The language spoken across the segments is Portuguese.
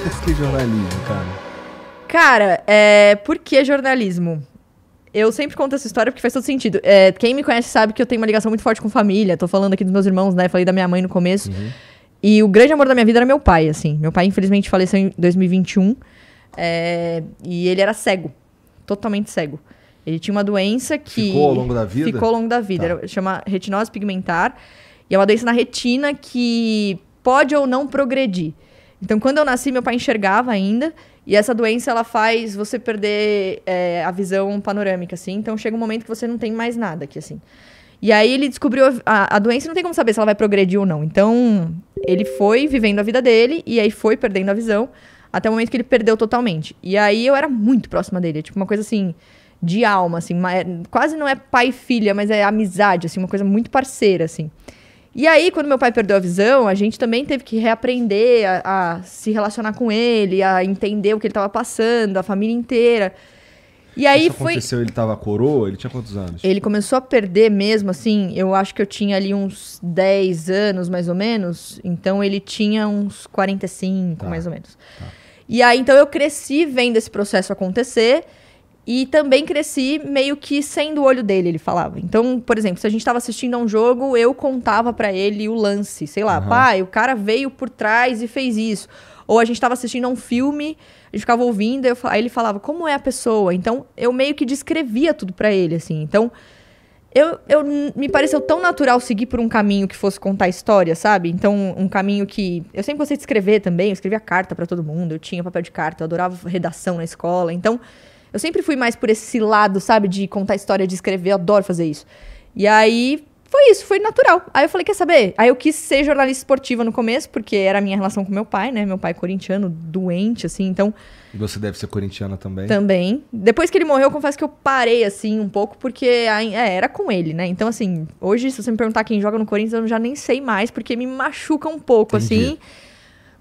Por que jornalismo, cara? Cara, por que jornalismo? Eu sempre conto essa história porque faz todo sentido. Quem me conhece sabe que eu tenho uma ligação muito forte com família. Tô falando aqui dos meus irmãos, né? Falei da minha mãe no começo. Uhum. E o grande amor da minha vida era meu pai, assim. Meu pai, infelizmente, faleceu em 2021. E ele era cego. Totalmente cego. Ele tinha uma doença que... Ficou ao longo da vida? Ficou ao longo da vida. Tá. Chama retinose pigmentar. E é uma doença na retina que pode ou não progredir. Então, quando eu nasci, meu pai enxergava ainda. E essa doença, ela faz você perder a visão panorâmica, assim. Então, chega um momento que você não tem mais nada aqui, assim. E aí, ele descobriu a doença, não tem como saber se ela vai progredir ou não. Então, ele foi vivendo a vida dele e aí foi perdendo a visão até o momento que ele perdeu totalmente. E aí, eu era muito próxima dele. Tipo, uma coisa, assim, de alma, assim. Quase não é pai e filha, mas é amizade, assim. Uma coisa muito parceira, assim. E aí, quando meu pai perdeu a visão, a gente também teve que reaprender a se relacionar com ele, a entender o que ele estava passando, a família inteira. E aí Isso aconteceu, ele tava coroa? Ele tinha quantos anos? Ele começou a perder mesmo, assim, eu acho que eu tinha ali uns 10 anos, mais ou menos. Então, ele tinha uns 45, mais ou menos. Tá. E aí, então, eu cresci vendo esse processo acontecer. E também cresci meio que sendo o olho dele, ele falava. Então, por exemplo, se a gente estava assistindo a um jogo, eu contava pra ele o lance. Sei lá, pai, o cara veio por trás e fez isso. Ou a gente estava assistindo a um filme, a gente ficava ouvindo, aí ele falava, como é a pessoa? Então, eu meio que descrevia tudo pra ele, assim. Então, me pareceu tão natural seguir por um caminho que fosse contar história, sabe? Então, um caminho que... Eu sempre gostei de escrever também, eu escrevia carta pra todo mundo, eu tinha papel de carta, eu adorava redação na escola. Então... Eu sempre fui mais por esse lado, sabe? De contar história, de escrever. Eu adoro fazer isso. E aí, foi isso. Foi natural. Aí eu falei, quer saber? Aí eu quis ser jornalista esportiva no começo, porque era a minha relação com meu pai, né? Meu pai é corintiano, doente, assim. Então... E você deve ser corintiana também? Também. Depois que ele morreu, eu confesso que eu parei, assim, um pouco, porque era com ele, né? Então, assim, hoje, se você me perguntar quem joga no Corinthians, eu já nem sei mais, porque me machuca um pouco, Entendi. assim.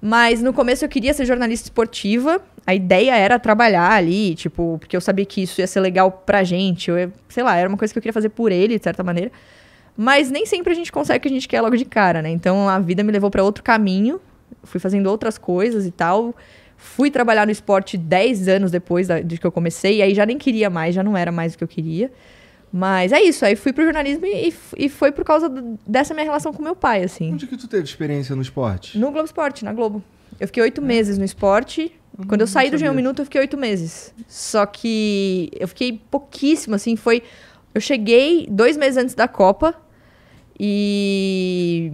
Mas no começo eu queria ser jornalista esportiva. A ideia era trabalhar ali, tipo, porque eu sabia que isso ia ser legal pra gente. Sei lá, era uma coisa que eu queria fazer por ele, de certa maneira. Mas nem sempre a gente consegue o que a gente quer logo de cara, né? Então a vida me levou pra outro caminho. Fui fazendo outras coisas e tal. Fui trabalhar no esporte 10 anos depois de que eu comecei. E aí já nem queria mais, já não era mais o que eu queria. Mas é isso, aí fui pro jornalismo e foi por causa dessa minha relação com meu pai, assim. Onde que tu teve experiência no esporte? No Globo Esporte, na Globo. Eu fiquei 8 meses no esporte. Quando eu saí do G1 Minuto, eu fiquei 8 meses. Só que eu fiquei pouquíssimo, assim, Eu cheguei 2 meses antes da Copa e...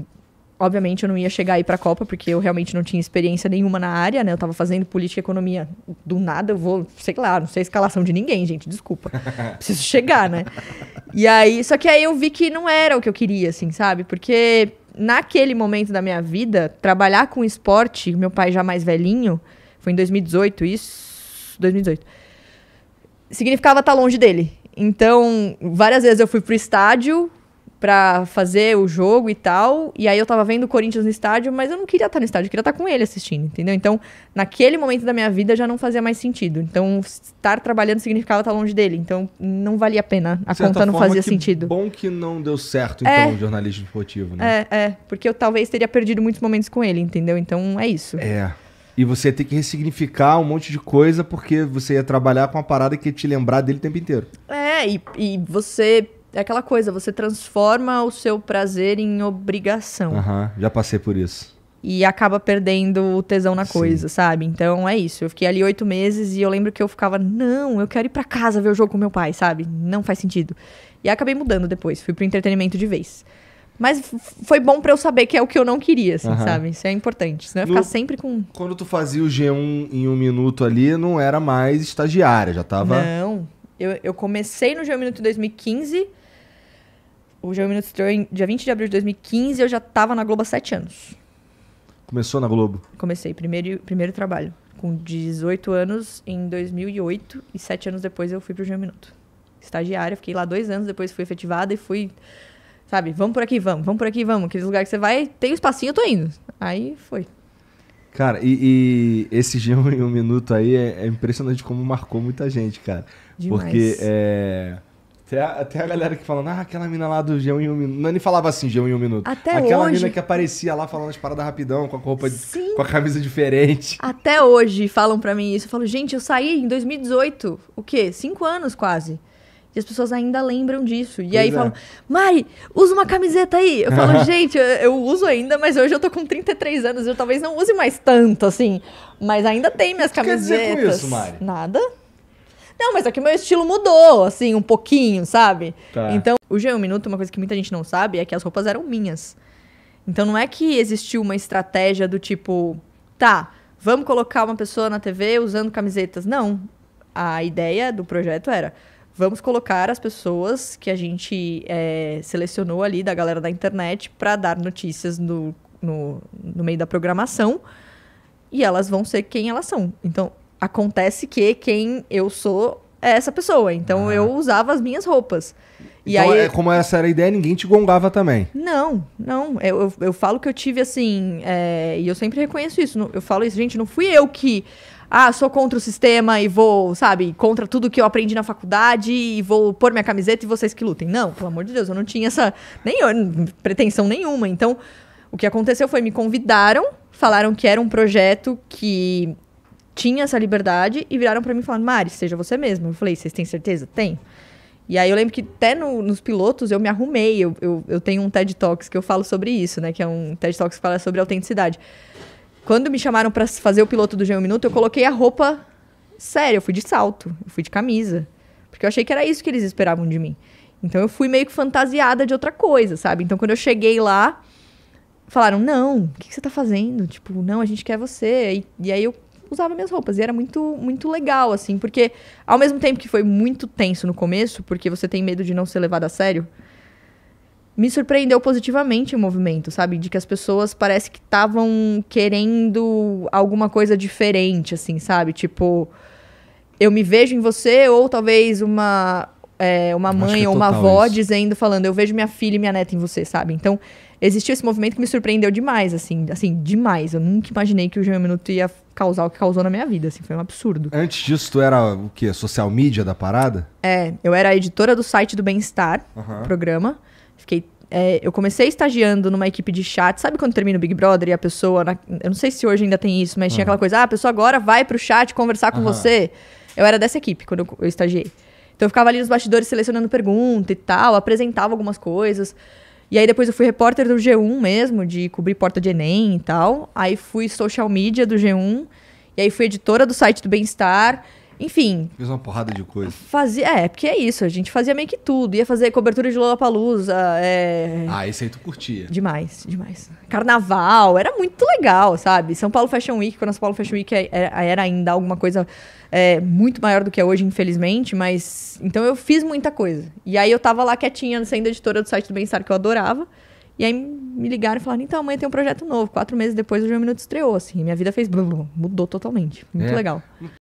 Obviamente, eu não ia chegar aí pra Copa, porque eu realmente não tinha experiência nenhuma na área, né? Eu tava fazendo política e economia do nada, eu vou... Sei lá, não sei a escalação de ninguém, gente, desculpa. Preciso chegar, né? E aí... Só que aí eu vi que não era o que eu queria, assim, sabe? Porque naquele momento da minha vida, trabalhar com esporte, meu pai já mais velhinho... Foi em 2018, isso... 2018. Significava estar longe dele. Então, várias vezes eu fui pro estádio pra fazer o jogo e tal. E aí eu tava vendo o Corinthians no estádio, mas eu não queria estar no estádio, eu queria estar com ele assistindo, entendeu? Então, naquele momento da minha vida já não fazia mais sentido. Então, estar trabalhando significava estar longe dele. Então, não valia a pena. A conta não fazia sentido. Bom que não deu certo, então, o jornalismo esportivo, né? Porque eu talvez teria perdido muitos momentos com ele, entendeu? Então, é isso. E você ia ter que ressignificar um monte de coisa porque você ia trabalhar com uma parada que ia te lembrar dele o tempo inteiro. E você... É aquela coisa, você transforma o seu prazer em obrigação. Já passei por isso. E acaba perdendo o tesão na coisa, sabe? Então é isso. Eu fiquei ali 8 meses e eu lembro que eu ficava, não, eu quero ir pra casa ver o jogo com meu pai, sabe? Não faz sentido. E aí acabei mudando depois, fui pro entretenimento de vez. Mas foi bom pra eu saber que é o que eu não queria, assim, sabe? Isso é importante. Senão eu ia ficar sempre com... Quando tu fazia o G1 em 1 minuto ali, não era mais estagiária, já tava... Não. Eu comecei no G1 Minuto em 2015. O G1 Minuto estreou em dia 20 de abril de 2015 e eu já tava na Globo há 7 anos. Começou na Globo? Comecei, primeiro trabalho. Com 18 anos em 2008 e 7 anos depois eu fui pro G1 Minuto. Estagiária, fiquei lá 2 anos, depois fui efetivada e fui... Sabe, vamos por aqui, vamos por aqui, vamos. Aqueles lugares que você vai, tem um espacinho, eu tô indo. Aí foi. Cara, e esse G1 em 1 minuto aí é impressionante como marcou muita gente, cara. Demais. Porque Até a galera que falando, aquela mina lá do G1 em 1 minuto. Não, nem falava assim, G1 em 1 minuto. Até aquela hoje. mina que aparecia lá falando as paradas rapidão, com a roupa, Sim. com a camisa diferente. Até hoje falam pra mim isso. Eu falo, gente, eu saí em 2018. O quê? 5 anos quase. E as pessoas ainda lembram disso. E aí falam, Mari, usa uma camiseta aí. Eu falo, gente, eu uso ainda, mas hoje eu tô com 33 anos. Eu talvez não use mais tanto, assim. Mas ainda tem minhas camisetas. O que quer dizer com isso, Mari? Nada. Não, mas é que o meu estilo mudou, assim, um pouquinho, sabe? Tá. Então, o G1 Minuto, uma coisa que muita gente não sabe, é que as roupas eram minhas. Então, não é que existiu uma estratégia do tipo, tá, vamos colocar uma pessoa na TV usando camisetas. Não. A ideia do projeto era, vamos colocar as pessoas que a gente selecionou ali da galera da internet para dar notícias no meio da programação e elas vão ser quem elas são. Então, acontece que quem eu sou é essa pessoa. Então, eu usava as minhas roupas. E então, aí, como essa era a ideia, ninguém te gongava também. Não. Eu falo que eu tive, assim... e eu sempre reconheço isso. Eu falo isso, gente, não fui eu que... sou contra o sistema e vou, sabe, contra tudo que eu aprendi na faculdade e vou pôr minha camiseta e vocês que lutem. Não, pelo amor de Deus, eu não tinha essa pretensão nenhuma. Então, o que aconteceu foi, me convidaram, falaram que era um projeto que tinha essa liberdade e viraram pra mim e falaram, Mari, seja você mesma. Eu falei, vocês têm certeza? Tenho. E aí eu lembro que até nos pilotos eu me arrumei. Eu tenho um TED Talks que eu falo sobre isso, né? Que é um TED Talks que fala sobre autenticidade. Quando me chamaram pra fazer o piloto do G1 Minuto, eu coloquei a roupa séria. Eu fui de salto, eu fui de camisa. Porque eu achei que era isso que eles esperavam de mim. Então eu fui meio que fantasiada de outra coisa, sabe? Então quando eu cheguei lá, falaram, não, o que você tá fazendo? Tipo, não, a gente quer você. E aí eu usava minhas roupas. E era muito, muito legal, assim. Porque ao mesmo tempo que foi muito tenso no começo, porque você tem medo de não ser levado a sério, me surpreendeu positivamente o movimento, sabe? De que as pessoas parece que estavam querendo alguma coisa diferente, assim, sabe? Tipo, eu me vejo em você, ou talvez uma mãe ou uma avó dizendo, falando, eu vejo minha filha e minha neta em você, sabe? Então, existiu esse movimento que me surpreendeu demais, assim, demais. Eu nunca imaginei que o G1 Minuto ia causar o que causou na minha vida, assim, foi um absurdo. Antes disso, tu era o quê? Social media da parada? Eu era a editora do site do Bem-Estar, programa. Eu comecei estagiando numa equipe de chat. Sabe quando termina o Big Brother e a pessoa... eu não sei se hoje ainda tem isso, mas tinha aquela coisa... a pessoa agora vai pro chat conversar com você. Eu era dessa equipe quando eu estagiei. Então eu ficava ali nos bastidores selecionando pergunta e tal, apresentava algumas coisas. E aí depois eu fui repórter do G1 mesmo, de cobrir porta de Enem e tal. Aí fui social media do G1. E aí fui editora do site do Bem-Estar. Enfim. Fiz uma porrada de coisa. Porque é isso, a gente fazia meio que tudo. Ia fazer cobertura de Lollapalooza. Esse aí tu curtia. Demais. Carnaval, era muito legal, sabe? São Paulo Fashion Week, quando a São Paulo Fashion Week era ainda alguma coisa muito maior do que é hoje, infelizmente. Mas, então eu fiz muita coisa. E aí eu tava lá quietinha, sendo editora do site do Bem-Estar, que eu adorava. E aí me ligaram e falaram, então amanhã tem um projeto novo. 4 meses depois o G1 Minuto estreou, assim. Minha vida mudou totalmente. Muito legal.